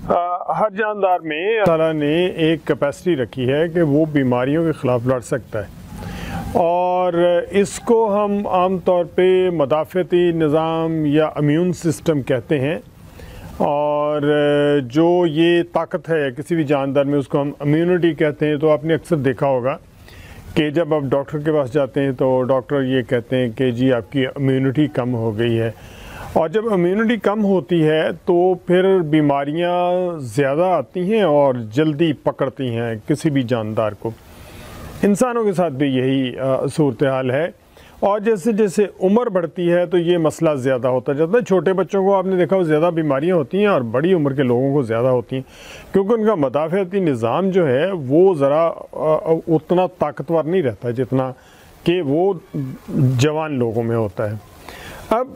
ہر جاندار میں اللہ تعالیٰ نے ایک کیپیسٹی رکھی ہے کہ وہ بیماریوں کے خلاف لڑ سکتا ہے، اور اس کو ہم عام طور پہ مدافعتی نظام یا امیون سسٹم کہتے ہیں۔ اور جو یہ طاقت ہے کسی بھی جاندار میں اس کو ہم امیونٹی کہتے ہیں۔ تو آپ نے اکثر دیکھا ہوگا کہ جب آپ ڈاکٹر کے پاس جاتے ہیں تو ڈاکٹر یہ کہتے ہیں کہ جی آپ کی امیونٹی کم ہو گئی ہے، اور جب امیونٹی کم ہوتی ہے تو پھر بیماریاں زیادہ آتی ہیں اور جلدی پکڑتی ہیں کسی بھی جاندار کو۔ انسانوں کے ساتھ بھی یہی صورتحال ہے، اور جیسے جیسے عمر بڑھتی ہے تو یہ مسئلہ زیادہ ہوتا جاتا ہے۔ چھوٹے بچوں کو آپ نے دیکھا وہ زیادہ بیماریاں ہوتی ہیں، اور بڑی عمر کے لوگوں کو زیادہ ہوتی ہیں، کیونکہ ان کا مدافعتی نظام جو ہے وہ ذرا اتنا طاقتور نہیں رہتا جتنا کہ وہ جوان لوگوں میں ہوتا ہے۔ اب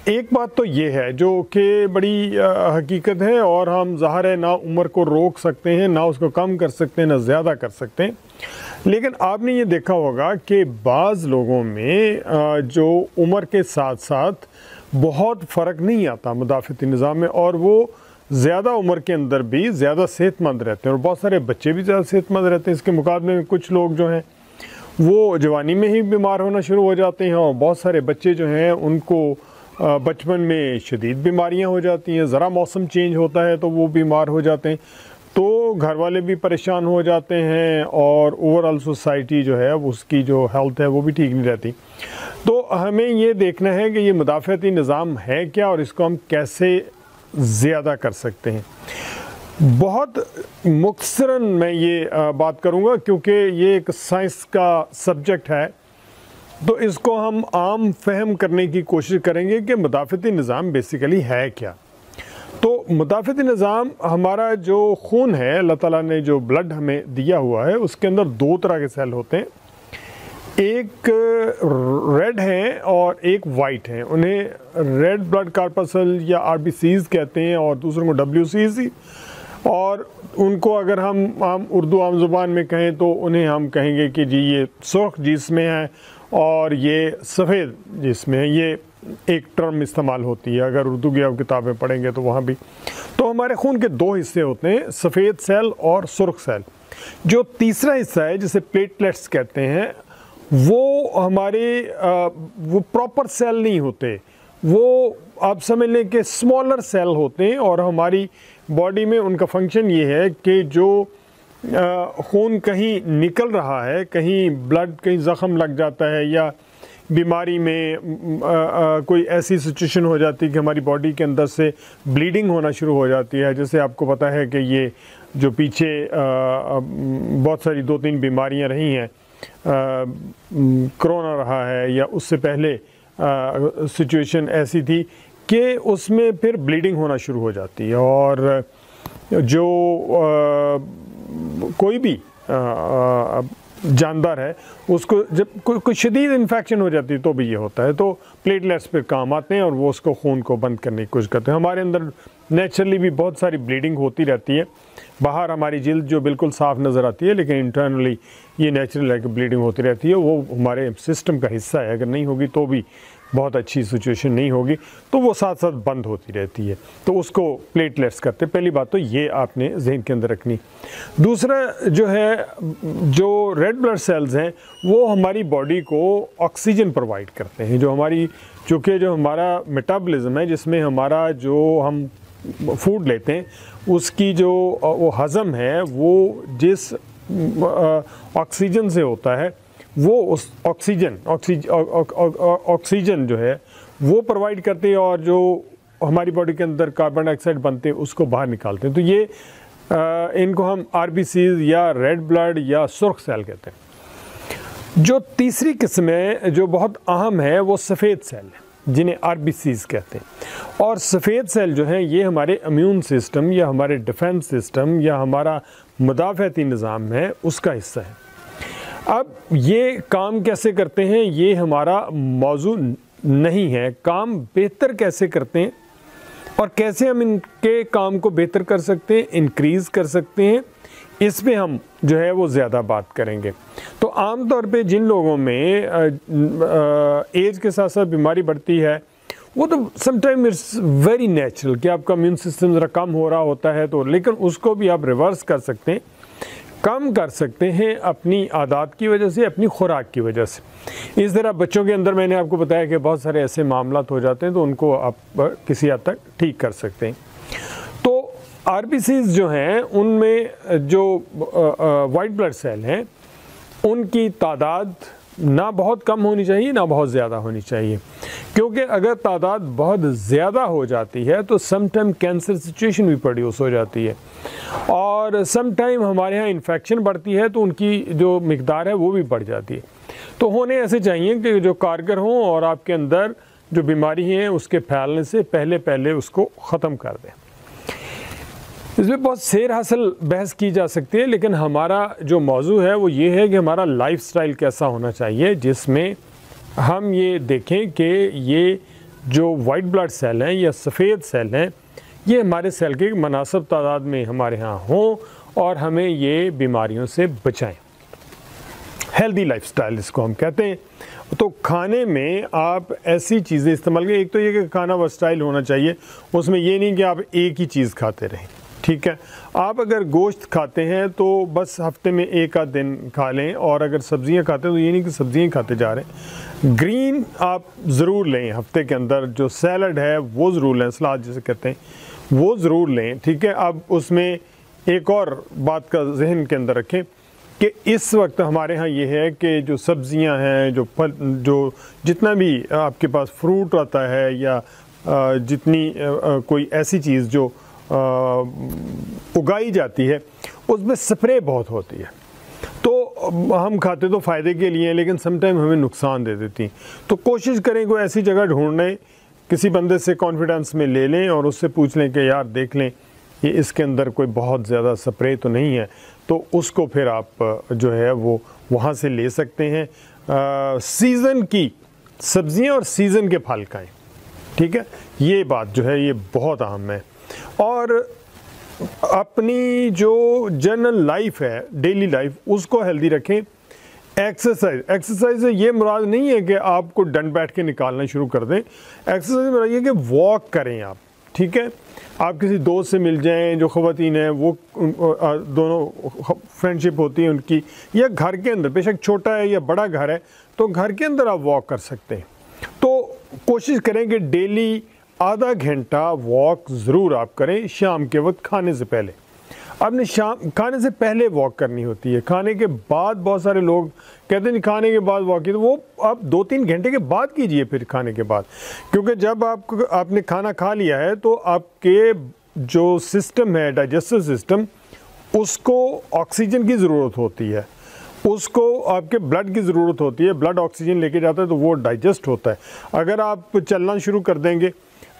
ایک بات تو یہ ہے جو کہ بڑی حقیقت ہے، اور ہم ظاہر ہے نہ عمر کو روک سکتے ہیں، نہ اس کو کم کر سکتے ہیں، نہ زیادہ کر سکتے ہیں، لیکن آپ نے یہ دیکھا ہوگا کہ بعض لوگوں میں جو عمر کے ساتھ ساتھ بہت فرق نہیں آتا مدافعتی نظام میں، اور وہ زیادہ عمر کے اندر بھی زیادہ صحت مند رہتے ہیں، اور بہت سارے بچے بھی زیادہ صحت مند رہتے ہیں۔ اس کے مقابلے میں کچھ لوگ جو ہیں وہ جوانی میں ہی بیمار ہونا شروع ہو جاتے ہیں، اور بہت سارے بچے جو ہیں ان کو بچپن میں شدید بیماریاں ہو جاتی ہیں، ذرا موسم چینج ہوتا ہے تو وہ بیمار ہو جاتے ہیں، تو گھر والے بھی پریشان ہو جاتے ہیں، اور اوورآل سوسائٹی جو ہے اس کی جو ہیلتھ ہے وہ بھی ٹھیک نہیں رہتی۔ تو ہمیں یہ دیکھنا ہے کہ یہ مدافعتی نظام ہے کیا، اور اس کو ہم کیسے زیادہ کر سکتے ہیں۔ بہت مختصراً میں یہ بات کروں گا کیونکہ یہ ایک سائنس کا سبجیکٹ ہے، تو اس کو ہم عام فہم کرنے کی کوشش کریں گے کہ مدافعتی نظام بیسیکلی ہے کیا۔ تو مدافعتی نظام ہمارا جو خون ہے، اللہ تعالیٰ نے جو بلڈ ہمیں دیا ہوا ہے اس کے اندر دو طرح کے سیل ہوتے ہیں، ایک ریڈ ہیں اور ایک وائٹ ہیں۔ انہیں ریڈ بلڈ کارپسل یا آر بی سیز کہتے ہیں، اور دوسروں کو ڈبلیو سیز، اور ان کو اگر ہم اردو عام زبان میں کہیں تو انہیں ہم کہیں گے کہ جی یہ سرخ جسم ہے اور یہ سفید جسم ہے۔ یہ ایک ٹرم استعمال ہوتی ہے، اگر اردو کی آپ کتابیں پڑھیں گے تو وہاں بھی۔ تو ہمارے خون کے دو حصے ہوتے ہیں، سفید سیل اور سرخ سیل۔ جو تیسرا حصہ ہے جسے پلیٹلیٹس کہتے ہیں، وہ ہمارے وہ پراپر سیل نہیں ہوتے، وہ آپ سمجھ لیں کہ اسمالر سیل ہوتے ہیں، اور ہماری باڈی میں ان کا فنکشن یہ ہے کہ جو خون کہیں نکل رہا ہے، کہیں بلڈ کہیں زخم لگ جاتا ہے، یا بیماری میں کوئی ایسی سچویشن ہو جاتی ہے کہ ہماری باڈی کے اندر سے بلیڈنگ ہونا شروع ہو جاتی ہے، جیسے آپ کو پتہ ہے کہ یہ جو پیچھے بہت ساری 2-3 بیماریاں رہی ہیں، کرونا رہا ہے، یا اس سے پہلے سچویشن ایسی تھی کہ اس میں پھر بلیڈنگ ہونا شروع ہو جاتی ہے، اور جو کوئی بھی جاندار ہے اس کو جب کوئی شدید انفیکشن ہو جاتی ہے تو بھی یہ ہوتا ہے، تو پلیٹلیٹس پہ کام آتے ہیں اور وہ اس کو خون کو بند کرنے کی کوشش کرتے ہیں۔ ہمارے اندر نیچرلی بھی بہت ساری بلیڈنگ ہوتی رہتی ہے، باہر ہماری جلد جو بالکل صاف نظر آتی ہے، لیکن انٹرنلی یہ نیچرل ہے کہ بلیڈنگ ہوتی رہتی ہے، وہ ہمارے سسٹم کا حصہ ہے، اگر نہیں ہوگی تو بھی بہت اچھی سچویشن نہیں ہوگی، تو وہ ساتھ ساتھ بند ہوتی رہتی ہے، تو اس کو پلیٹلیٹس کرتے ہیں۔ پہلی بات تو یہ آپ نے ذہن کے اندر رکھنی۔ دوسرا جو ہے، جو ریڈ بلڈ سیلز ہیں وہ ہماری باڈی کو آکسیجن پرووائڈ کرتے ہیں، جو ہماری چونکہ جو ہمارا میٹابولزم ہے، جس میں ہمارا جو ہم فوڈ لیتے ہیں اس کی جو وہ ہضم ہے وہ جس آکسیجن سے ہوتا ہے، وہ اس آکسیجن جو ہے وہ پرووائڈ کرتے ہیں، اور جو ہماری باڈی کے اندر کاربن ڈائی آکسائڈ بنتے ہیں اس کو باہر نکالتے ہیں۔ تو یہ ان کو ہم آر بی سیز یا ریڈ بلڈ یا سرخ سیل کہتے ہیں۔ جو تیسری قسم ہے جو بہت اہم ہے وہ سفید سیل ہے، جنہیں آر بی سیز کہتے ہیں، اور سفید سیل جو ہیں یہ ہمارے امیون سسٹم یا ہمارے ڈیفنس سسٹم یا ہمارا مدافعتی نظام ہے اس کا حصہ ہے۔ اب یہ کام کیسے کرتے ہیں یہ ہمارا موضوع نہیں ہے، کام بہتر کیسے کرتے ہیں اور کیسے ہم ان کے کام کو بہتر کر سکتے ہیں، انکریز کر سکتے ہیں، اس پہ ہم جو ہے وہ زیادہ بات کریں گے۔ تو عام طور پہ جن لوگوں میں ایج کے ساتھ ساتھ بیماری بڑھتی ہے وہ تو some time it's very natural کہ آپ کا امیون سسٹم ذرا کم ہو رہا ہوتا ہے تو، لیکن اس کو بھی آپ ریورس کر سکتے ہیں، کم کر سکتے ہیں اپنی عادات کی وجہ سے، اپنی خوراک کی وجہ سے۔ اس طرح بچوں کے اندر میں نے آپ کو بتایا کہ بہت سارے ایسے معاملات ہو جاتے ہیں تو ان کو آپ کسی حد تک ٹھیک کر سکتے ہیں۔ تو آر بی سیز جو ہیں ان میں جو وائٹ بلڈ سیل ہیں ان کی تعداد نہ بہت کم ہونی چاہیے نہ بہت زیادہ ہونی چاہیے، کیونکہ اگر تعداد بہت زیادہ ہو جاتی ہے تو سم ٹائم کینسر سچویشن بھی پروڈیوس ہو جاتی ہے، اور سم ٹائم ہمارے ہاں انفیکشن بڑھتی ہے تو ان کی جو مقدار ہے وہ بھی بڑھ جاتی ہے۔ تو ہونے ایسے چاہیے کہ جو کارگر ہوں اور آپ کے اندر جو بیماری ہیں اس کے پھیلنے سے پہلے اس کو ختم کر دیں۔ اس میں بہت سیر حاصل بحث کی جا سکتی ہے، لیکن ہمارا جو موضوع ہے وہ یہ ہے کہ ہمارا لائف سٹائل کیسا ہونا چاہیے جس میں ہم یہ دیکھیں کہ یہ جو وائٹ بلڈ سیل ہیں یا سفید سیل ہیں یہ ہمارے سیل کی مناسب تعداد میں ہمارے ہاں ہوں اور ہمیں یہ بیماریوں سے بچائیں۔ ہیلدی لائف سٹائل اس کو ہم کہتے ہیں۔ تو کھانے میں آپ ایسی چیزیں استعمال کریں، ایک تو یہ کہ کھانا ورسٹائل ہونا چاہیے، اس میں یہ نہیں کہ آپ ایک ہی چیز کھاتے رہیں، ٹھیک ہے۔ آپ اگر گوشت کھاتے ہیں تو بس ہفتے میں ایک آدھ دن کھا لیں، اور اگر سبزیاں کھاتے ہیں تو یہ نہیں کہ سبزیاں ہی کھاتے جا رہے ہیں، گرین آپ ضرور لیں ہفتے کے اندر، جو سیلڈ ہے وہ ضرور لیں، سلاد جسے کہتے ہیں وہ ضرور لیں، ٹھیک ہے۔ اب اس میں ایک اور بات کا ذہن کے اندر رکھیں کہ اس وقت ہمارے ہاں یہ ہے کہ جو سبزیاں ہیں، جو پھل، جو جتنا بھی آپ کے پاس فروٹ آتا ہے یا جتنی کوئی ایسی چیز جو اگائی جاتی ہے اس میں سپرے بہت ہوتی ہے، تو ہم کھاتے تو فائدے کے لیے ہیں لیکن سم ٹائم ہمیں نقصان دے دیتی ہیں۔ تو کوشش کریں کوئی ایسی جگہ ڈھونڈیں، کسی بندے سے کانفیڈنس میں لے لیں اور اس سے پوچھ لیں کہ یار دیکھ لیں یہ اس کے اندر کوئی بہت زیادہ سپرے تو نہیں ہے، تو اس کو پھر آپ جو ہے وہ وہاں سے لے سکتے ہیں۔ سیزن کی سبزیاں اور سیزن کے پھل کھائیں، ٹھیک ہے، یہ بات جو ہے یہ بہت اہم ہے۔ اور اپنی جو جنرل لائف ہے، ڈیلی لائف، اس کو ہیلدی رکھیں۔ ایکسرسائز سے یہ مراد نہیں ہے کہ آپ کو ڈنڈ بیٹھ کے نکالنا شروع کر دیں، ایکسرسائز مراد یہ کہ واک کریں آپ، ٹھیک ہے۔ آپ کسی دوست سے مل جائیں، جو خواتین ہیں وہ دونوں فرینڈ شپ ہوتی ہے ان کی، یا گھر کے اندر، بے شک چھوٹا ہے یا بڑا گھر ہے تو گھر کے اندر آپ واک کر سکتے ہیں۔ تو کوشش کریں کہ ڈیلی آدھا گھنٹہ واک ضرور آپ کریں شام کے وقت کھانے سے پہلے۔ آپ نے کھانے سے پہلے واک کرنی ہوتی ہے، کھانے کے بعد بہت سارے لوگ کہتے ہیں کھانے کے بعد واک کی، تو وہ آپ 2-3 گھنٹے کے بعد کیجئے پھر کھانے کے بعد، کیونکہ جب آپ نے کھانا کھا لیا ہے تو آپ کے جو سسٹم ہے، ڈائجسٹو سسٹم، اس کو آکسیجن کی ضرورت ہوتی ہے، اس کو آپ کے بلڈ کی ضرورت ہوتی ہے، بلڈ آکسیجن لے کے جاتا ہے تو وہ ڈائجسٹ ہوتا ہے۔ اگر آپ چلنا شروع کر دیں گے،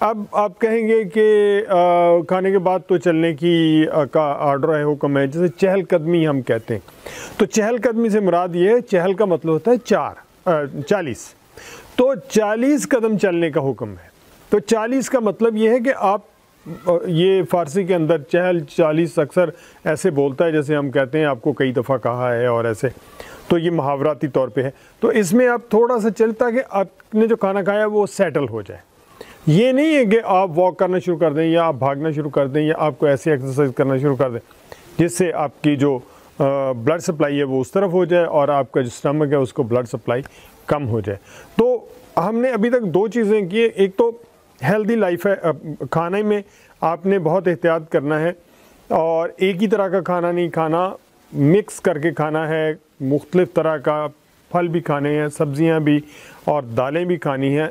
اب آپ کہیں گے کہ کھانے کے بعد تو چلنے کی کا آرڈر ہے، حکم ہے، جیسے چہل قدمی ہم کہتے ہیں، تو چہل قدمی سے مراد یہ ہے، چہل کا مطلب ہوتا ہے 40، تو 40 قدم چلنے کا حکم ہے۔ تو 40 کا مطلب یہ ہے کہ آپ، یہ فارسی کے اندر چہل 40 اکثر ایسے بولتا ہے جیسے ہم کہتے ہیں آپ کو کئی دفعہ کہا ہے، اور ایسے، تو یہ محاوراتی طور پہ ہے۔ تو اس میں آپ تھوڑا سا چلتا کہ آپ نے جو کھانا کھایا وہ سیٹل ہو جائے، یہ نہیں ہے کہ آپ واک کرنا شروع کر دیں یا آپ بھاگنا شروع کر دیں یا آپ کو ایسی ایکسرسائز کرنا شروع کر دیں جس سے آپ کی جو بلڈ سپلائی ہے وہ اس طرف ہو جائے اور آپ کا جو اسٹمک ہے اس کو بلڈ سپلائی کم ہو جائے۔ تو ہم نے ابھی تک 2 چیزیں کی، ایک تو ہیلدی لائف ہے، کھانے میں آپ نے بہت احتیاط کرنا ہے اور ایک ہی طرح کا کھانا نہیں کھانا، مکس کر کے کھانا ہے، مختلف طرح کا پھل بھی کھانے ہیں، سبزیاں بھی اور دالیں بھی کھانی ہیں،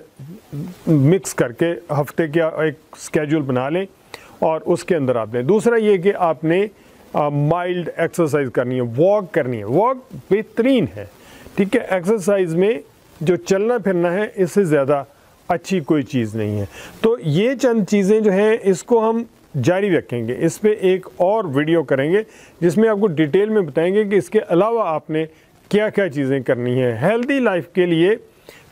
مکس کر کے ہفتے کا ایک سکیجول بنا لیں اور اس کے اندر آپ لیں۔ دوسرا یہ کہ آپ نے مائلڈ ایکسرسائز کرنی ہے، واک کرنی ہے، واک بہترین ہے، ٹھیک ہے۔ ایکسرسائز میں جو چلنا پھرنا ہے اس سے زیادہ اچھی کوئی چیز نہیں ہے۔ تو یہ چند چیزیں جو ہیں اس کو ہم جاری رکھیں گے، اس پہ ایک اور ویڈیو کریں گے جس میں آپ کو ڈیٹیل میں بتائیں گے کہ اس کے علاوہ آپ نے کیا کیا چیزیں کرنی ہیں۔ ہیلدی لائف کے لیے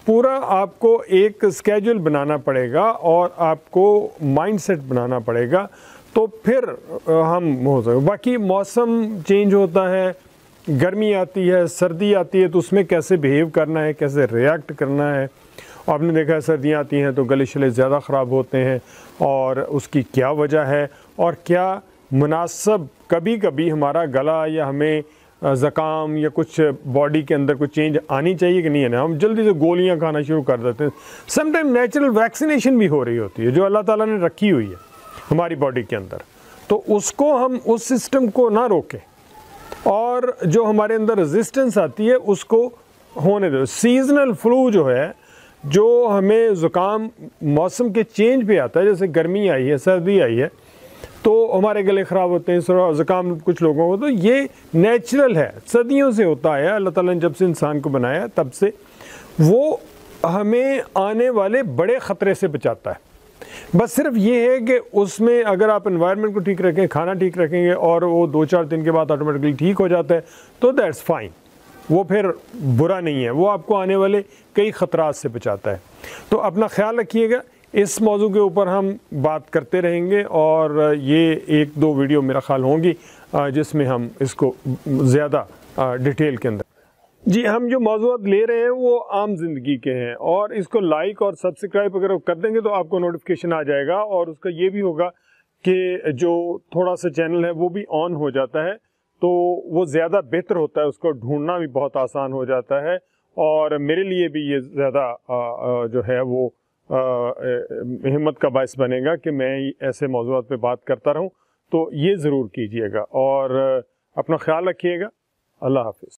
پورا آپ کو ایک اسکیجول بنانا پڑے گا اور آپ کو مائنڈ سیٹ بنانا پڑے گا، تو پھر ہم ہو سکے۔ باقی موسم چینج ہوتا ہے، گرمی آتی ہے، سردی آتی ہے، تو اس میں کیسے بیہیو کرنا ہے، کیسے ریئیکٹ کرنا ہے، آپ نے دیکھا ہے سردیاں آتی ہیں تو گلے شلے زیادہ خراب ہوتے ہیں، اور اس کی کیا وجہ ہے، اور کیا مناسب کبھی کبھی ہمارا گلا یا ہمیں زکام یا کچھ باڈی کے اندر کوئی چینج آنی چاہیے کہ نہیں ہے نا، ہم جلدی سے گولیاں کھانا شروع کر دیتے ہیں۔ سم ٹائم نیچرل ویکسینیشن بھی ہو رہی ہوتی ہے جو اللہ تعالیٰ نے رکھی ہوئی ہے ہماری باڈی کے اندر، تو اس کو ہم اس سسٹم کو نہ روکیں، اور جو ہمارے اندر ریزسٹنس آتی ہے اس کو ہونے دو۔ سیزنل فلو جو ہے، جو ہمیں زکام موسم کے چینج پہ آتا ہے، جیسے گرمی آئی ہے، سردی آئی ہے تو ہمارے گلے خراب ہوتے ہیں، زکام کچھ لوگوں کو، تو یہ نیچرل ہے، صدیوں سے ہوتا ہے، اللہ تعالیٰ نے جب سے انسان کو بنایا تب سے وہ ہمیں آنے والے بڑے خطرے سے بچاتا ہے۔ بس صرف یہ ہے کہ اس میں اگر آپ انوائرمنٹ کو ٹھیک رکھیں، کھانا ٹھیک رکھیں گے، اور وہ 2-4 دن کے بعد آٹومیٹکلی ٹھیک ہو جاتا ہے تو دیٹس فائن، وہ پھر برا نہیں ہے، وہ آپ کو آنے والے کئی خطرات سے بچاتا ہے۔ تو اپنا خیال رکھیے گا، اس موضوع کے اوپر ہم بات کرتے رہیں گے، اور یہ 1-2 ویڈیو میرا خیال ہوں گی جس میں ہم اس کو زیادہ ڈیٹیل کے اندر، جی ہم جو موضوعات لے رہے ہیں وہ عام زندگی کے ہیں، اور اس کو لائک اور سبسکرائب اگر آپ کر دیں گے تو آپ کو نوٹیفیکیشن آ جائے گا، اور اس کا یہ بھی ہوگا کہ جو تھوڑا سا چینل ہے وہ بھی آن ہو جاتا ہے تو وہ زیادہ بہتر ہوتا ہے، اس کو ڈھونڈنا بھی بہت آسان ہو جاتا ہے، اور میرے لیے بھی یہ زیادہ جو ہے وہ ہمت کا باعث بنے گا کہ میں ایسے موضوعات پہ بات کرتا رہوں، تو یہ ضرور کیجئے گا، اور اپنا خیال رکھیے گا۔ اللہ حافظ۔